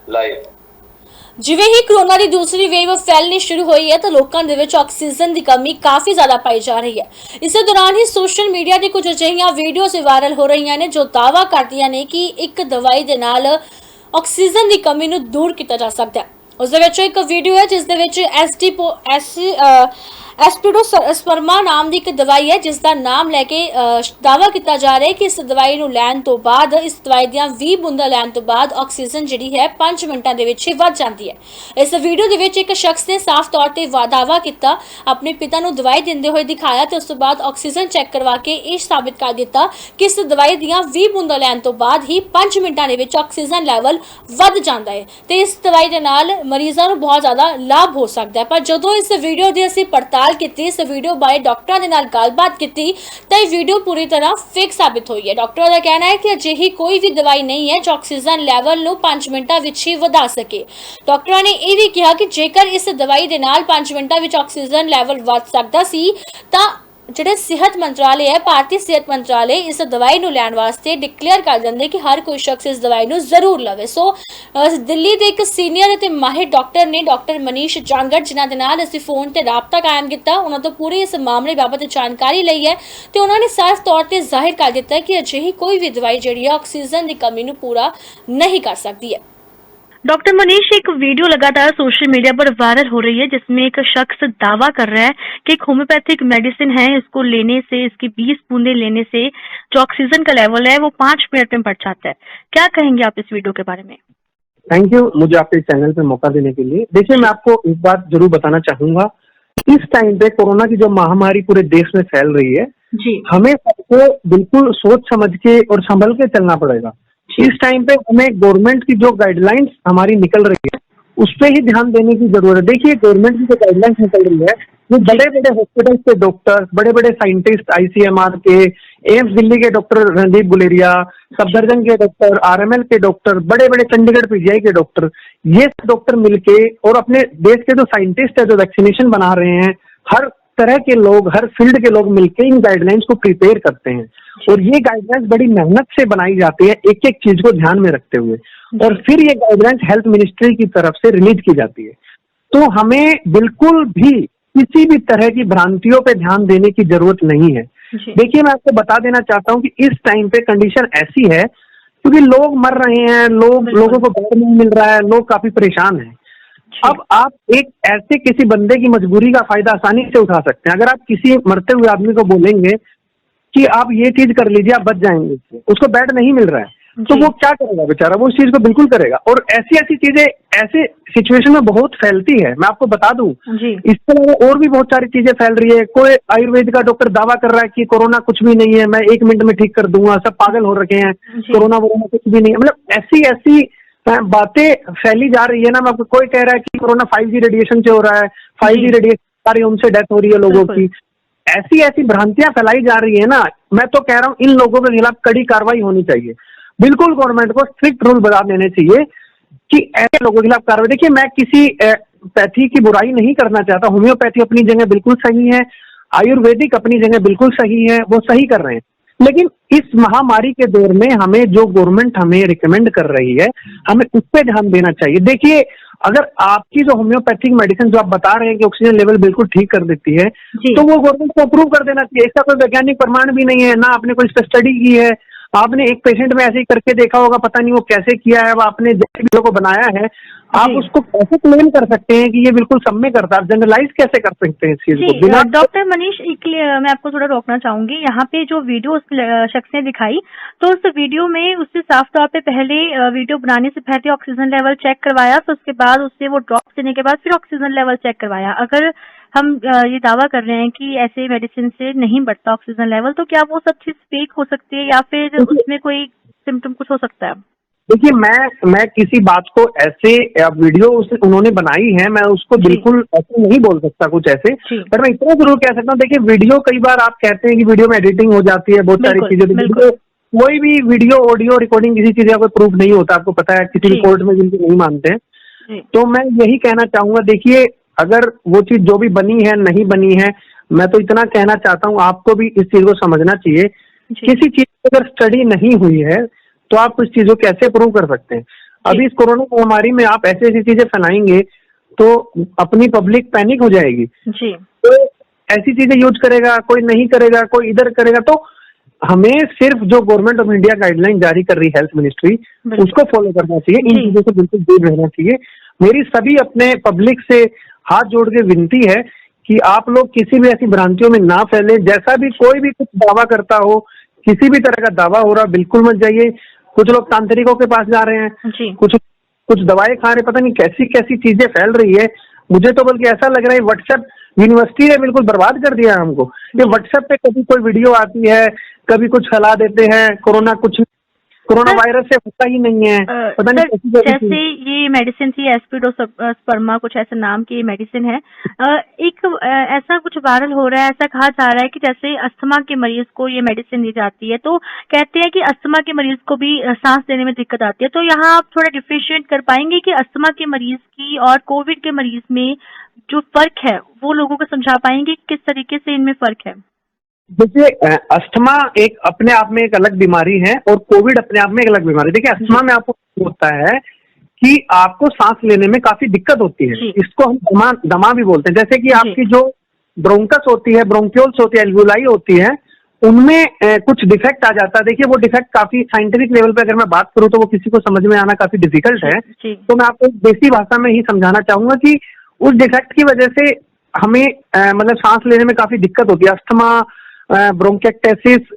Live. ਜਿਵੇਂ ਹੀ corona ਦੀ ਦੂਸਰੀ wave ਫੈਲਣੀ ਸ਼ੁਰੂ ਹੋਈ ਹੈ ਤਾਂ ਲੋਕਾਂ ਦੇ ਵਿੱਚ ਆਕਸੀਜਨ ਦੀ ਕਮੀ ਕਾਫੀ ਜ਼ਿਆਦਾ ਪਾਈ ਜਾ ਰਹੀ ਹੈ। ਇਸੇ ਦੌਰਾਨ ਹੀ ਸੋਸ਼ਲ ਮੀਡੀਆ ਤੇ ਕੁਝ ਅਜਿਹੀਆਂ ਵੀਡੀਓਜ਼ ਵਾਇਰਲ ਹੋ ਰਹੀਆਂ ਨੇ ਜੋ ਦਾਅਵਾ ਕਰਦੀਆਂ ਨੇ ਕਿ ਇੱਕ ਦਵਾਈ ਦੇ ਨਾਲ ਆਕਸੀਜਨ ਦੀ ਕਮੀ ਨੂੰ ਦੂਰ ਕੀਤਾ ਜਾ ਸਕਦਾ ਹੈ। ਉਸ ਦੇ ਵਿੱਚ ਇੱਕ ਵੀਡੀਓ ਹੈ ਜਿਸ ਦੇ ਵਿੱਚ ਐਸਪਿਡੋਸਪਰਮਾ ਨਾਮ ਦੀ ਇੱਕ ਦਵਾਈ ਹੈ ਜਿਸ ਦਾ ਨਾਮ ਲੈ ਕੇ ਦਾਅਵਾ ਕੀਤਾ ਜਾ ਰਿਹਾ ਹੈ ਕਿ ਇਸ ਦਵਾਈ ਨੂੰ ਲੈਣ ਤੋਂ ਬਾਅਦ ਇਸ ਦਵਾਈ ਦੀਆਂ 20 ਬੂੰਦਾਂ ਲੈਣ ਤੋਂ ਬਾਅਦ ਆਕਸੀਜਨ ਜਿਹੜੀ ਹੈ 5 ਮਿੰਟਾਂ ਦੇ ਵਿੱਚ ਹੀ ਵੱਧ ਜਾਂਦੀ ਹੈ। ਇਸ ਵੀਡੀਓ ਦੇ ਵਿੱਚ ਇੱਕ ਸ਼ਖਸ ਨੇ ਸਾਫ਼ ਤੌਰ ਤੇ ਦਾਅਵਾ ਕੀਤਾ, ਆਪਣੇ ਪਿਤਾ ਨੂੰ ਦਵਾਈ ਦਿੰਦੇ ਹੋਏ ਦਿਖਾਇਆ ਤੇ ਉਸ ਤੋਂ ਬਾਅਦ ਆਕਸੀਜਨ ਚੈੱਕ ਕਰਵਾ ਕੇ ਇਹ ਸਾਬਿਤ ਕਰ ਦਿੱਤਾ ਕਿ ਇਸ ਦਵਾਈ ਦੀਆਂ 20 ਬੂੰਦਾਂ ਲੈਣ ਤੋਂ ਬਾਅਦ ਹੀ 5 ਮਿੰਟਾਂ ਦੇ ਵਿੱਚ ਆਕਸੀਜਨ ਲੈਵਲ ਵੱਧ ਜਾਂਦਾ ਹੈ ਤੇ ਇਸ ਦਵਾਈ ਦੇ ਨਾਲ ਮਰੀਜ਼ਾਂ ਨੂੰ ਬਹੁਤ ਜ਼ਿਆਦਾ ਲਾਭ ਹੋ ਸਕਦਾ ਹੈ। ਪਰ ਜਦੋਂ ਇਸ ਵੀਡੀਓ ਦੀ ਅਸੀਂ ਪੜਤਾਲ ਕੀਤੀ, ਇਸ ਵੀਡੀਓ ਬਾਰੇ ਡਾਕਟਰਾਂ ਦੇ ਨਾਲ ਗੱਲਬਾਤ ਕੀਤੀ ਤਾਂ ਇਹ ਵੀਡੀਓ ਪੂਰੀ ਤਰ੍ਹਾਂ ਫੇਕ ਸਾਬਿਤ ਹੋਈ ਹੈ। ਡਾਕਟਰਾਂ ਦਾ ਕਹਿਣਾ ਹੈ ਕਿ ਅਜਿਹੀ ਕੋਈ ਵੀ ਦਵਾਈ ਨਹੀਂ ਹੈ ਜੋ ਆਕਸੀਜਨ ਲੈਵਲ ਨੂੰ 5 ਮਿੰਟਾਂ ਵਿੱਚ ਹੀ ਵਧਾ ਸਕੇ। ਡਾਕਟਰਾਂ ਨੇ ਇਹ ਵੀ ਕਿਹਾ ਕਿ ਜੇਕਰ ਇਸ ਦਵਾਈ ਦੇ ਨਾਲ 5 ਮਿੰਟਾਂ ਵਿੱਚ ਆਕਸੀਜਨ ਲੈਵਲ ਵੱਧ ਸਕਦਾ ਸੀ ਤਾਂ ਜਿਹੜੇ ਸਿਹਤ ਮੰਤਰਾਲੇ ਹੈ, ਭਾਰਤੀ ਸਿਹਤ ਮੰਤਰਾਲੇ ਇਸ ਦਵਾਈ ਨੂੰ ਲੈਣ ਵਾਸਤੇ ਡਿਕਲੇਅਰ ਕਰ ਦਿੰਦੇ ਕਿ ਹਰ ਕੋਈ ਸ਼ਖਸ ਇਸ ਦਵਾਈ ਨੂੰ ਜ਼ਰੂਰ ਲਵੇ। ਸੋ ਦਿੱਲੀ ਦੇ ਇੱਕ ਸੀਨੀਅਰ ਅਤੇ ਮਾਹਿਰ ਡਾਕਟਰ ਨੇ ਡਾਕਟਰ ਮਨੀਸ਼ ਜਾਂਗੜ ਜਿਨ੍ਹਾਂ ਦੇ ਨਾਲ ਅਸੀਂ ਫੋਨ ਤੇ ਰਾਬਤਾ ਕਾਇਮ ਕੀਤਾ, ਉਹਨਾਂ ਤੋਂ ਪੂਰੀ ਇਸ ਮਾਮਲੇ ਬਾਬਤ ਜਾਣਕਾਰੀ ਲਈ ਹੈ ਤੇ ਉਹਨਾਂ ਨੇ ਸਾਫ਼ ਤੌਰ ਤੇ ਜ਼ਾਹਿਰ ਕਰ ਦਿੱਤਾ ਕਿ ਅਜਿਹੀ ਕੋਈ ਵੀ ਦਵਾਈ ਜਿਹੜੀ ਹੈ ਆਕਸੀਜਨ ਦੀ ਕਮੀ ਨੂੰ ਪੂਰਾ नहीं कर सकती है। डॉक्टर मनीष, एक वीडियो लगातार सोशल मीडिया पर वायरल हो रही है जिसमें एक शख्स दावा कर रहा है कि एक होम्योपैथिक मेडिसिन है, इसको लेने से, इसकी 20 बूंदे लेने से जो ऑक्सीजन का लेवल है वो 5 मिनट में बढ़ जाता है। क्या कहेंगे आप इस वीडियो के बारे में? थैंक यू मुझे आपके चैनल पे मौका देने के लिए। देखिए, मैं आपको एक बात जरूर बताना चाहूंगा, इस टाइम पे कोरोना की जो महामारी पूरे देश में फैल रही है जी, हमें सबको बिल्कुल सोच समझ के और संभल के चलना पड़ेगा। इस टाइम पे हमें गवर्नमेंट की जो गाइडलाइंस हमारी निकल रही है उस पे ही ध्यान देने की जरूरत है। देखिए, गवर्नमेंट की जो गाइडलाइंस निकल रही है वो बड़े बड़े हॉस्पिटल्स के डॉक्टर, बड़े बड़े साइंटिस्ट, आईसीएमआर के, एम्स दिल्ली के डॉक्टर रणदीप गुलेरिया, सफदरजंग के डॉक्टर, आरएमएल के डॉक्टर, बड़े बड़े चंडीगढ़ पीजीआई के डॉक्टर, ये डॉक्टर मिलके और अपने देश के जो साइंटिस्ट है जो वैक्सीनेशन बना रहे हैं, हर तरह के लोग, हर फील्ड के लोग मिलके इन गाइडलाइंस को प्रिपेयर करते हैं और ये गाइडलाइंस बड़ी मेहनत से बनाई जाती है, एक एक चीज को ध्यान में रखते हुए, और फिर ये गाइडलाइंस हेल्थ मिनिस्ट्री की तरफ से रिलीज की जाती है। तो हमें बिल्कुल भी किसी भी तरह की भ्रांतियों पे ध्यान देने की जरूरत नहीं है। देखिए, मैं आपको बता देना चाहता हूँ कि इस टाइम पे कंडीशन ऐसी है क्योंकि लोग मर रहे हैं, लोगों को बेड नहीं मिल रहा है, लोग काफी परेशान हैं। अब आप एक ऐसे किसी बंदे की मजबूरी का फायदा आसानी से उठा सकते हैं। अगर आप किसी मरते हुए आदमी को बोलेंगे कि आप ये चीज कर लीजिए, आप बच जाएंगे, उसको बेड नहीं मिल रहा है तो वो क्या करेगा बेचारा? वो उस चीज को बिल्कुल करेगा। और ऐसी ऐसी चीजें ऐसे सिचुएशन में बहुत फैलती है। मैं आपको बता दूं, इसके अलावा और भी बहुत सारी चीजें फैल रही है। कोई आयुर्वेद का डॉक्टर दावा कर रहा है कि कोरोना कुछ भी नहीं है, मैं 1 मिनट में ठीक कर दूंगा, सब पागल हो रखे हैं, कोरोना वोरोना कुछ भी नहीं है। मतलब ऐसी ऐसी बातें फैली जा रही है ना। कोई कह रहा है कि कोरोना 5G रेडिएशन से हो रहा है, 5G रेडिएशन उनसे डेथ हो रही है लोगों की। ऐसी ऐसी भ्रांतियां फैलाई जा रही है ना। मैं तो कह रहा हूँ इन लोगों के खिलाफ कड़ी कार्रवाई होनी चाहिए। बिल्कुल गवर्नमेंट को स्ट्रिक्ट रूल बता देने चाहिए कि ऐसे लोगों के खिलाफ कार्रवाई। देखिए, मैं किसी पैथी की बुराई नहीं करना चाहता। होम्योपैथी अपनी जगह बिल्कुल सही है, आयुर्वेदिक अपनी जगह बिल्कुल सही है, वो सही कर रहे हैं। लेकिन इस महामारी के दौर में हमें जो गवर्नमेंट हमें रिकमेंड कर रही है, हमें उस पर ध्यान देना चाहिए। देखिए, अगर आपकी जो होम्योपैथिक मेडिसिन जो आप बता रहे हैं कि ऑक्सीजन लेवल बिल्कुल ठीक कर देती है, तो वो गवर्नमेंट को अप्रूव कर देना चाहिए। इसका कोई वैज्ञानिक प्रमाण भी नहीं है, ना आपने कोई इस पर स्टडी की है। आपने एक पेशेंट में ऐसे ही करके देखा होगा, पता नहीं वो कैसे किया है, वो आपने जैसे वीडियो को बनाया है, आप उसको कैसे क्लेम कर सकते हैं कि ये बिल्कुल सब में करता है? आप जनरलाइज कैसे कर सकते हैं इस चीज को बिना? डॉक्टर मनीष, मैं आपको थोड़ा रोकना चाहूंगी। यहाँ पे जो वीडियो उस शख्स ने दिखाई, तो उस वीडियो में उससे साफ तौर पे पहले वीडियो बनाने से पहले ऑक्सीजन लेवल चेक करवाया, तो उसके बाद उससे वो ड्रॉप देने के बाद फिर ऑक्सीजन लेवल चेक करवाया। अगर हम ये दावा कर रहे हैं कि ऐसे मेडिसिन से नहीं बढ़ता ऑक्सीजन लेवल, तो क्या वो सब चीज फेक हो सकती है या फिर उसमें कोई सिम्टम कुछ हो सकता है? देखिए, मैं किसी बात को ऐसे वीडियो उन्होंने बनाई है, मैं उसको बिल्कुल ऐसे नहीं बोल सकता कुछ ऐसे, पर मैं इतना जरूर कह सकता हूँ। देखिए, वीडियो कई बार आप कहते हैं कि वीडियो में एडिटिंग हो जाती है, बहुत सारी चीजें। कोई भी वीडियो ऑडियो रिकॉर्डिंग किसी चीज का कोई प्रूफ नहीं होता, आपको पता है, किसी भी कोर्ट में जिनको नहीं मानते हैं। तो मैं यही कहना चाहूंगा, देखिए, अगर वो चीज जो भी बनी है नहीं बनी है, मैं तो इतना कहना चाहता हूँ आपको भी इस चीज को समझना चाहिए। किसी चीज की अगर स्टडी नहीं हुई है तो आप उस चीज को कैसे प्रूव कर सकते हैं? अभी इस कोरोना महामारी में आप ऐसी ऐसी चीजें फैलाएंगे तो अपनी पब्लिक पैनिक हो जाएगी जी। तो ऐसी चीजें यूज करेगा, कोई नहीं करेगा, कोई इधर करेगा। तो हमें सिर्फ जो गवर्नमेंट ऑफ इंडिया गाइडलाइन जारी कर रही है हेल्थ मिनिस्ट्री, उसको फॉलो करना चाहिए, इन चीजों से बिल्कुल दूर रहना चाहिए। मेरी सभी अपने पब्लिक से हाथ जोड़ के विनती है कि आप लोग किसी भी ऐसी भ्रांतियों में ना फैले। जैसा भी कोई भी कुछ दावा करता हो, किसी भी तरह का दावा हो रहा, बिल्कुल मत जाइए। कुछ लोग तांत्रिकों के पास जा रहे हैं, कुछ दवाएं खा रहे, पता नहीं कैसी कैसी चीजें फैल रही है। मुझे तो बल्कि ऐसा लग रहा है व्हाट्सएप यूनिवर्सिटी ने बिल्कुल बर्बाद कर दिया हमको। ये व्हाट्सएप पे कभी कोई वीडियो आती है, कभी कुछ फैला देते हैं, कोरोना वायरस से होता ही नहीं है, पता नहीं कैसी जैसे ये मेडिसिन थी एस्पिडोस्पर्मा, कुछ ऐसा नाम की मेडिसिन है। एक ऐसा कुछ वायरल हो रहा है, ऐसा कहा जा रहा है कि जैसे अस्थमा के मरीज को ये मेडिसिन दी जाती है तो कहते हैं कि अस्थमा के मरीज को भी सांस लेने में दिक्कत आती है। तो यहाँ आप थोड़ा डिफरेंशिएट कर पाएंगे कि अस्थमा के मरीज की और कोविड के मरीज में जो फर्क है वो लोगों को समझा पाएंगे कि किस तरीके से इनमें फर्क है? देखिए, अस्थमा एक अपने आप में एक अलग बीमारी है और कोविड अपने आप में एक अलग बीमारी है। देखिए, अस्थमा में आपको होता है कि आपको सांस लेने में काफी दिक्कत होती है, इसको हम दमा भी बोलते हैं। जैसे कि आपकी जो ब्रोंकस होती है, ब्रोंक्यूल्स होती है, एल्वुलाई होती है, उनमें कुछ डिफेक्ट आ जाता है। देखिए, वो डिफेक्ट काफी साइंटिफिक लेवल पे अगर मैं बात करूं तो वो किसी को समझ में आना काफी डिफिकल्ट है। तो मैं आपको देसी भाषा में ही समझाना चाहूंगा कि उस डिफेक्ट की वजह से हमें मतलब सांस लेने में काफी दिक्कत होती है। अस्थमा, ब्रोंकाइटिस,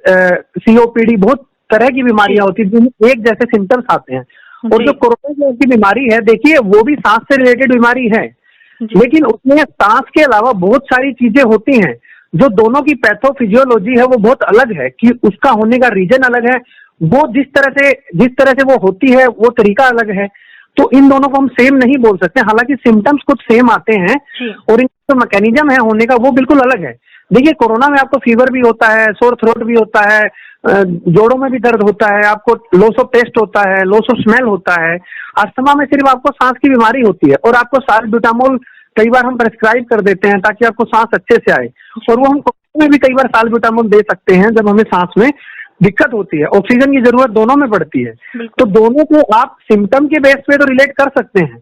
सीओपीडी, बहुत तरह की बीमारियां होती है जिनमें एक जैसे सिम्टम्स आते हैं। और जो कोरोना की बीमारी है, देखिए वो भी सांस से रिलेटेड बीमारी है, लेकिन उसमें सांस के अलावा बहुत सारी चीजें होती हैं जो दोनों की पैथोफिजियोलॉजी है वो बहुत अलग है, कि उसका होने का रीजन अलग है, वो जिस तरह से वो होती है वो तरीका अलग है। तो इन दोनों को हम सेम नहीं बोल सकते, हालांकि सिम्टम्स कुछ सेम आते हैं और इनका जो मैकेनिज्म है होने का वो बिल्कुल अलग है। देखिए, कोरोना में आपको फीवर भी होता है, सोर थ्रोट भी होता है, जोड़ों में भी दर्द होता है, आपको लॉस ऑफ टेस्ट होता है, लॉस ऑफ स्मेल होता है। अस्थमा में सिर्फ आपको सांस की बीमारी होती है और आपको साल्ब्यूटामोल कई बार हम प्रेस्क्राइब कर देते हैं ताकि आपको सांस अच्छे से आए, और वो हम कोरोना में भी कई बार साल्ब्यूटामोल दे सकते हैं जब हमें सांस में दिक्कत होती है। ऑक्सीजन की जरूरत दोनों में पड़ती है, तो दोनों को आप सिम्टम के बेस पे तो रिलेट कर सकते हैं,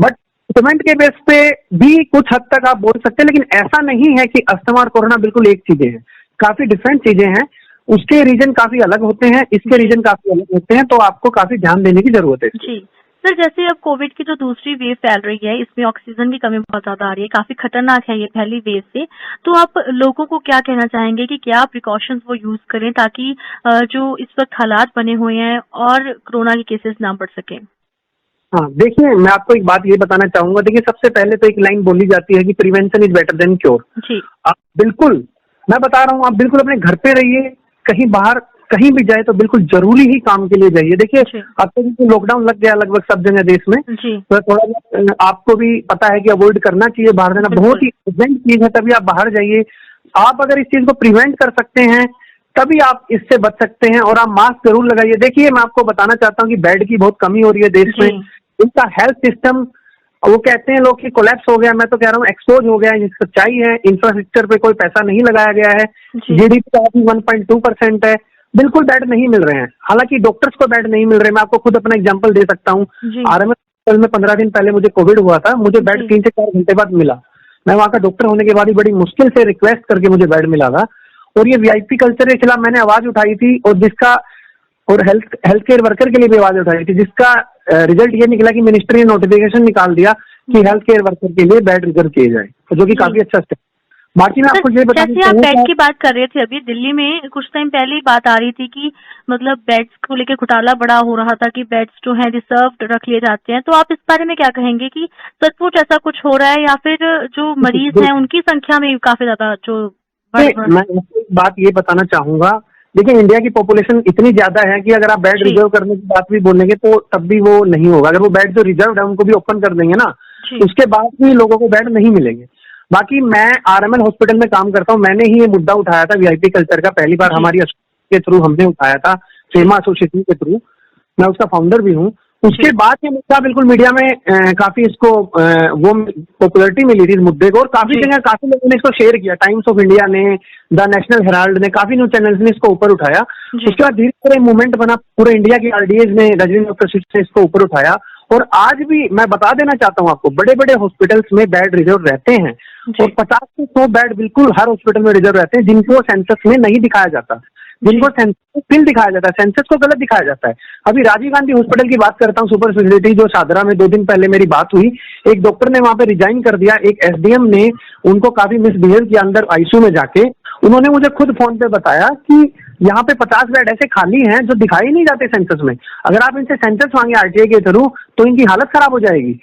बट ट्रीटमेंट के बेस पे भी कुछ हद तक आप बोल सकते हैं। लेकिन ऐसा नहीं है कि अस्थमा और कोरोना बिल्कुल एक चीजें हैं, काफी डिफरेंट चीजें हैं, उसके रीजन काफी अलग होते हैं, इसके रीजन काफी अलग होते हैं, तो आपको काफी ध्यान देने की जरूरत है। जी सर, जैसे अब कोविड की जो दूसरी वेव फैल रही है, इसमें ऑक्सीजन की कमी बहुत ज्यादा आ रही है, काफी खतरनाक है ये पहली वेव से, तो आप लोगों को क्या कहना चाहेंगे कि क्या प्रिकॉशंस वो यूज करें ताकि जो इस वक्त हालात बने हुए हैं और कोरोना के केसेस ना बढ़ सके? हाँ, देखिए, मैं आपको एक बात ये बताना चाहूंगा। देखिए, सबसे पहले तो एक लाइन बोली जाती है कि prevention is better than cure. आप बिल्कुल, मैं बता रहा हूँ, आप बिल्कुल अपने घर पे रहिए, कहीं बाहर कहीं भी जाए तो बिल्कुल जरूरी ही काम के लिए जाइए। देखिए, अब तो लॉकडाउन लग गया लगभग सब जगह देश में, तो थोड़ा आपको भी पता है कि अवॉइड करना चाहिए बाहर जाना, बहुत ही अर्जेंट चीज है तभी आप बाहर जाइए। आप अगर इस चीज को प्रिवेंट कर सकते हैं तभी आप इससे बच सकते हैं, और आप मास्क जरूर लगाइए। देखिए, मैं आपको बताना चाहता हूँ कि बेड की बहुत कमी हो रही है देश में, इनका हेल्थ सिस्टम, वो कहते हैं लोग कि कोलैप्स हो गया, मैं तो कह रहा हूँ एक्सपोज हो गया है। सच्चाई है, इंफ्रास्ट्रक्चर पे कोई पैसा नहीं लगाया गया है, जीडीपी का 1.2% है, बिल्कुल बेड नहीं मिल रहे हैं। हालांकि डॉक्टर्स को बेड नहीं मिल रहे। मैं आपको खुद अपना एग्जांपल दे सकता हूँ, आरएमएल हॉस्पिटल में 15 दिन पहले मुझे कोविड हुआ था, मुझे बेड 3 से 4 घंटे बाद मिला। मैं वहाँ का डॉक्टर होने के बाद ही बड़ी मुश्किल से रिक्वेस्ट करके मुझे बेड मिला था। और ये वीआईपी कल्चर के खिलाफ मैंने आवाज उठाई थी, और जिसका और हेल्थ केयर वर्कर के लिए भी आवाज उठाई थी, जिसका रिजल्ट ये निकला कि मिनिस्ट्री ने नोटिफिकेशन निकाल दिया कि हेल्थ केयर वर्कर के लिए बेड रिजर्व किए जाए, जो कि काफी अच्छा स्टेप। बाकी मैं आपको ये बता, जैसे आप बेड की बात कर रहे थे, अभी दिल्ली में कुछ टाइम पहले ही बात आ रही थी कि मतलब बेड्स को लेकर घोटाला बड़ा हो रहा था कि बेड्स जो है रिजर्व रख लिए जाते हैं, तो आप इस बारे में क्या कहेंगे कि सचमुच ऐसा कुछ हो रहा है या फिर जो मरीज हैं उनकी संख्या में काफी ज्यादा जो? मैं एक बात ये बताना चाहूंगा, देखिए, इंडिया की पॉपुलेशन इतनी ज्यादा है कि अगर आप बेड रिजर्व करने की बात भी बोलेंगे तो तब भी वो नहीं होगा। अगर वो बेड जो रिजर्व है उनको भी ओपन कर देंगे ना, उसके बाद भी लोगों को बेड नहीं मिलेंगे। बाकी मैं आरएमएल हॉस्पिटल में काम करता हूँ, मैंने ही ये मुद्दा उठाया था वीआईपी कल्चर का, पहली बार हमारी के थ्रू हमने उठाया था, फेमा एसोसिएशन के थ्रू, मैं उसका फाउंडर भी हूँ। उसके बाद ये मुद्दा बिल्कुल मीडिया में काफी इसको वो पॉपुलैरिटी मिली थी इस मुद्दे को, और काफी जगह काफी लोगों ने इसको शेयर किया। टाइम्स ऑफ इंडिया ने, द नेशनल हेराल्ड ने, काफी न्यूज चैनल्स ने इसको ऊपर उठाया। उसके बाद धीरे धीरे मूवमेंट बना, पूरे इंडिया की आरडीएज ने, रेजिडेंट डॉक्टर ने इसको ऊपर उठाया। और आज भी मैं बता देना चाहता हूँ आपको, बड़े बड़े हॉस्पिटल्स में बेड रिजर्व रहते हैं, और 50 से 100 बेड बिल्कुल हर हॉस्पिटल में रिजर्व रहते हैं, जिनको सेंसस में नहीं दिखाया जाता, जिनको सेंसस फिल दिखाया जाता है, सेंसस को गलत दिखाया जाता है। अभी राजीव गांधी हॉस्पिटल की बात करता हूँ, सुपर स्पेशलिटी, जो शादरा में 2 दिन पहले मेरी बात हुई, एक डॉक्टर ने वहां पे रिजाइन कर दिया, एक एसडीएम ने उनको काफी मिसबिहेव किया अंदर आईसीयू में जाके। उन्होंने मुझे खुद फोन पे बताया कि यहाँ पे 50 बेड ऐसे खाली हैं जो दिखाई नहीं जाते सेंसस में, अगर आप इनसे सेंसस मांगे आरटीआई के थ्रू तो इनकी हालत खराब हो जाएगी।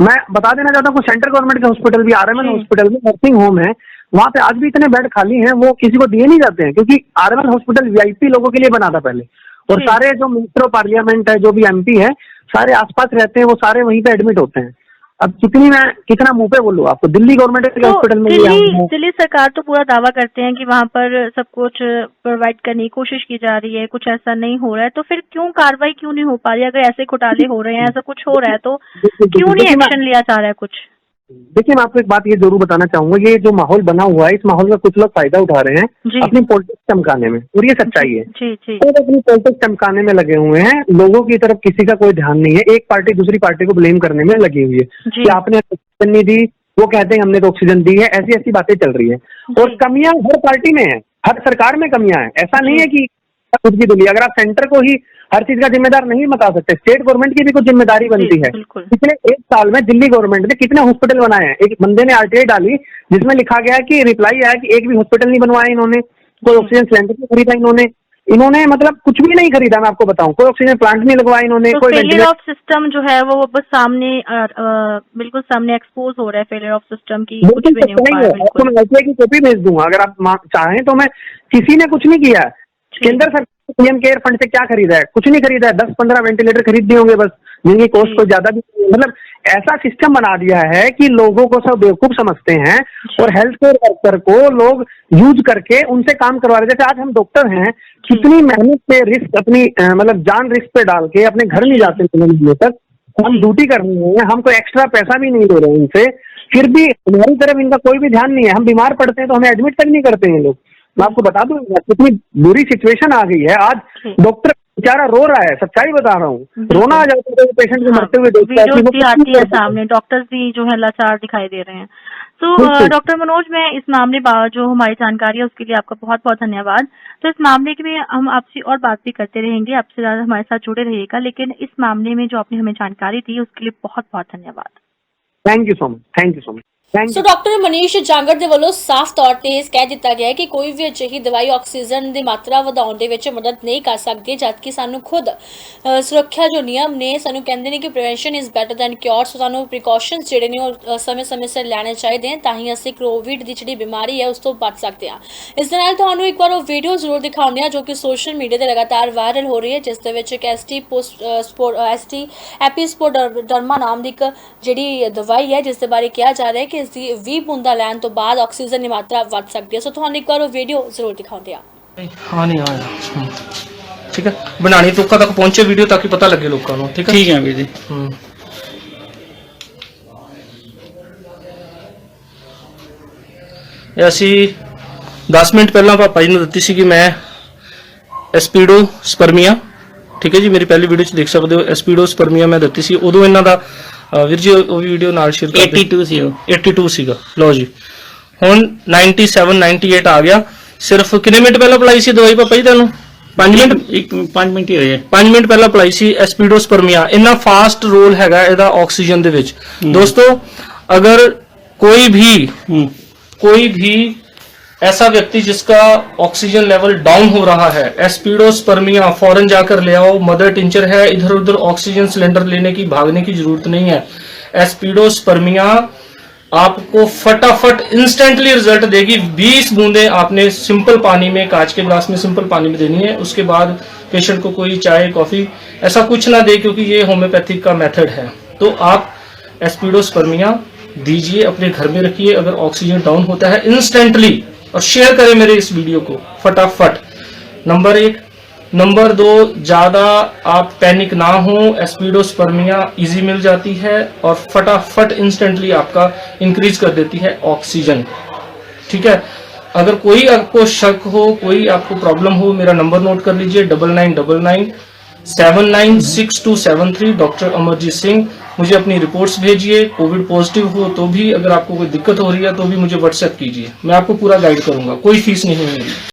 मैं बता देना चाहता हूँ, सेंट्रल गवर्नमेंट के हॉस्पिटल भी, आरएमएल हॉस्पिटल में नर्सिंग होम है, वहां पे आज भी इतने बेड खाली हैं, वो किसी को दिए नहीं जाते हैं, क्योंकि आरएमएल हॉस्पिटल वीआईपी लोगों के लिए बना था पहले, और सारे जो मिनिस्टर ऑफ पार्लियामेंट है, जो भी एमपी है, सारे आसपास रहते हैं, वो सारे वहीं पे एडमिट होते हैं। अब कितना मुंह पे बोलूं आपको, दिल्ली गवर्नमेंट के हॉस्पिटल में, दिल्ली सरकार तो पूरा दावा करते हैं कि वहाँ पर सब कुछ प्रोवाइड करने की कोशिश की जा रही है, कुछ ऐसा नहीं हो रहा है, तो फिर क्यों कार्रवाई क्यों नहीं हो पा रही है? अगर ऐसे घोटाले हो रहे हैं, ऐसा कुछ हो रहा है, तो क्यों नहीं एक्शन लिया जा रहा है कुछ? देखिए, मैं आपको एक बात ये जरूर बताना चाहूंगा, ये जो माहौल बना हुआ है, इस माहौल का कुछ लोग फायदा उठा रहे हैं अपनी पॉलिटिक्स चमकाने में, और ये सच्चाई है। तो अपनी पॉलिटिक्स चमकाने में लगे हुए हैं, लोगों की तरफ किसी का कोई ध्यान नहीं है, एक पार्टी दूसरी पार्टी को ब्लेम करने में लगी हुई है कि आपने ऑक्सीजन नहीं दी, वो कहते हैं हमने तो ऑक्सीजन दी है, ऐसी ऐसी बातें चल रही है। और कमियां हर पार्टी में है, हर सरकार में कमियां हैं, ऐसा नहीं है कि कुछ भी दिल्ली, अगर आप सेंटर को ही हर चीज का जिम्मेदार नहीं बता सकते, स्टेट गवर्नमेंट की भी कुछ जिम्मेदारी बनती है। पिछले 1 साल में दिल्ली गवर्नमेंट ने कितने हॉस्पिटल बनाए हैं? एक बंदे ने आरटीआई डाली जिसमें लिखा गया कि रिप्लाई आया कि एक भी हॉस्पिटल नहीं बनवाया इन्होंने, कोई ऑक्सीजन सिलेंडर नहीं खरीदा इन्होंने मतलब कुछ भी नहीं खरीदा। मैं आपको बताऊं, कोई ऑक्सीजन प्लांट नहीं लगवाया इन्होंने। तो फेलियर ऑफ सिस्टम जो है वो बस सामने बिल्कुल सामने एक्सपोज हो रहा है, फेलियर ऑफ सिस्टम की कुछ भी नहीं हो पा रहा है। आपको मैं आरटीआई की कॉपी भेज दूंगा, अगर आप चाहें तो। मैं किसी ने कुछ नहीं किया, केंद्र सरकार पीएम केयर फंड से क्या खरीदा है? कुछ नहीं खरीदा है, 10-15 वेंटिलेटर खरीद दिए होंगे बस, जिनकी कॉस्ट कोई ज्यादा भी, मतलब ऐसा सिस्टम बना दिया है कि लोगों को सब बेवकूफ समझते हैं, और हेल्थ केयर वर्कर को लोग यूज करके उनसे काम करवा रहे हैं। जैसे आज हम डॉक्टर हैं, कितनी मेहनत पे रिस्क, अपनी मतलब जान रिस्क पे डाल के अपने घर नहीं जाते तक हम ड्यूटी कर रहे हैं, हम कोई एक्स्ट्रा पैसा भी नहीं ले रहे हैं इनसे, फिर भी हमारी तरफ इनका कोई भी ध्यान नहीं है। हम बीमार पड़ते हैं तो हमें एडमिट तक नहीं करते हैं लोग। मैं आपको बता दूं कितनी बुरी सिचुएशन आ गई है। आज डॉक्टर बेचारा रो रहा है, सच्चाई बता रहा हूँ, रोना आ जाता है पेशेंट को मरते हुए आती है सामने, डॉक्टर्स भी जो है लाचार दिखाई दे रहे हैं। तो डॉक्टर मनोज, मैं इस मामले जो हमारी जानकारी है उसके लिए आपका बहुत बहुत धन्यवाद। तो इस मामले में हम आपसे और बात भी करते रहेंगे, आपसे ज्यादा हमारे साथ जुड़े रहिएगा, लेकिन इस मामले में जो आपने हमें जानकारी दी उसके लिए बहुत बहुत धन्यवाद। Thank you so much, thank you so much. So doctor Manish Jangar ਦੇ ਵੱਲੋਂ ਸਾਫ਼ ਤੌਰ ਤੇ ਇਹ ਕਹਿ ਦਿੱਤਾ ਗਿਆ ਹੈ ਕਿ ਕੋਈ ਵੀ ਅਜਿਹੀ ਦਵਾਈ ਆਕਸੀਜਨ ਦੀ ਮਾਤਰਾ ਵਧਾਉਣ ਦੇ ਵਿੱਚ ਮਦਦ ਨਹੀਂ ਕਰ ਸਕਦੀ, ਜਦਕਿ ਸਾਨੂੰ ਖੁਦ ਸੁਰੱਖਿਆ ਜੋ ਨਿਯਮ ਨੇ ਸਾਨੂੰ ਕਹਿੰਦੇ ਨੇ ਕਿ prevention is better than cure. So ਸਾਨੂੰ ਪ੍ਰੀਕਾਸ਼ਨਸ ਜਿਹੜੇ ਨੇ ਉਹ ਸਮੇਂ-ਸਮੇਂ ਸਿਰ ਲੈਣੇ ਚਾਹੀਦੇ ਹਨ, ਤਾਂ ਹੀ ਅਸੀਂ ਕੋਵਿਡ ਦੀ ਜਿਹੜੀ ਬਿਮਾਰੀ ਹੈ ਉਸ ਤੋਂ ਬਚ ਸਕਦੇ ਹਾਂ। ਇਸ ਦੇ ਨਾਲ ਤੁਹਾਨੂੰ ਇੱਕ ਵਾਰ ਉਹ ਵੀਡੀਓ ਜ਼ਰੂਰ ਦਿਖਾਉਂਦੇ ਹਾਂ ਜੋ ਕਿ ਸੋਸ਼ਲ ਮੀਡੀਆ ਤੇ ਲਗਾਤਾਰ ਵਾਇਰਲ ਹੋ ਰਹੀ ਹੈ, ਜਿਸ ਦੇ ਵਿੱਚ ਇੱਕ ਐਸਟੀ ਐਪੀਸਪੋਡਰਮਾ ਨਾਮ ਦੀ ਇੱਕ ਜਿਹੜੀ ਦਵਾਈ ਹੈ, ਜਿਸ ਦੇ ਬਾਰੇ ਕਿਹਾ ਜਾ ਰਿਹਾ ਹੈ ਕਿ 20 ਬੂੰਦਾਂ ਲੈਣ ਤੋਂ ਬਾਅਦ ਆਕਸੀਜਨ ਦੀ ਮਾਤਰਾ ਵੱਧ ਸਕਦੀ ਹੈ। ਸੋ ਤੁਹਾਨੂੰ ਇੱਕ ਵਾਰ ਉਹ ਵੀਡੀਓ ਜ਼ਰੂਰ ਦਿਖਾਉਂਦੇ ਆ। हाँ नहीं हाँ ठीक है, बनानी लोगों तक पहुंचे वीडियो ताकि पता लगे लोगों को। ठीक है वीर जी। ਅਸੀਂ 10 ਮਿੰਟ ਪਹਿਲਾਂ ਪਾਪਾ ਜੀ ਨੂੰ ਦਿੱਤੀ ਸੀ ਕਿ ਮੈਂ ਐਸਪੀਡੋ ਸਪਰਮੀਆ, ਠੀਕ ਹੈ ਜੀ, ਮੇਰੀ ਪਹਿਲੀ ਵੀਡੀਓ 'ਚ ਦੇਖ ਸਕਦੇ ਹੋ, ਐਸਪੀਡੋ ਸਪਰਮੀਆ ਮੈਂ ਦਿੱਤੀ ਸੀ ਉਦੋਂ। ਇਹਨਾਂ ਦਾ ਵੀਰ ਜੀ ਉਹ ਵੀ ਵੀਡੀਓ ਨਾਲ ਸ਼ੇਅਰ ਕਰ ਦਿਓ। 82 ਸੀ ਉਹ, 82 ਸੀਗਾ। ਲਓ ਜੀ, ਹੁਣ 97 98 ਆ ਗਿਆ। ਸਿਰਫ ਕਿੰਨੇ ਮਿੰਟ ਪਹਿਲਾਂ ਅਪਲਾਈ ਸੀ ਦਵਾਈ ਪਾਪਾ ਜੀ ਤੁਹਾਨੂੰ? 5 ਮਿੰਟ ਹੀ ਹੋਏ। 5 ਮਿੰਟ ਪਹਿਲਾਂ ਅਪਲਾਈ ਸੀ ਐਸਪੀਡੋ ਸਪਰਮੀਆ। ਇੰਨਾ ਫਾਸਟ ਰੋਲ ਹੈਗਾ ਇਹਦਾ ਆਕਸੀਜਨ ਦੇ ਵਿੱਚ। ਦੋਸਤੋ, अगर कोई भी ऐसा व्यक्ति जिसका ऑक्सीजन लेवल डाउन हो रहा है, एस्पिडोस्पर्मिया फौरन जाकर ले आओ। मदर टिंचर है, इधर उधर ऑक्सीजन सिलेंडर लेने की भागने की जरूरत नहीं है। एस्पिडोस्पर्मिया आपको फटाफट इंस्टेंटली रिजल्ट देगी। 20 बूंदे आपने सिंपल पानी में, कांच के ग्लास में सिंपल पानी में देनी है। उसके बाद पेशेंट को कोई चाय कॉफी ऐसा कुछ ना दे, क्योंकि ये होम्योपैथिक का मेथड है। तो आप एस्पिडोस्पर्मिया दीजिए, अपने घर में रखिए। अगर ऑक्सीजन डाउन होता है इंस्टेंटली, और शेयर करें मेरे इस वीडियो को फटाफट। नंबर 1। नंबर 2, ज्यादा आप पैनिक ना हो, एस्पिडोस्पर्मिया इजी मिल जाती है और फटाफट इंस्टेंटली आपका इंक्रीज कर देती है ऑक्सीजन। ठीक है, अगर कोई आपको शक हो, कोई आपको प्रॉब्लम हो, मेरा नंबर नोट कर लीजिए 9999 796273, डॉक्टर अमरजीत सिंह। मुझे अपनी रिपोर्ट्स भेजिए, कोविड पॉजिटिव हो तो भी, अगर आपको कोई दिक्कत हो रही है तो भी मुझे व्हाट्सएप कीजिए, मैं आपको पूरा गाइड करूंगा, कोई फीस नहीं है मेरी।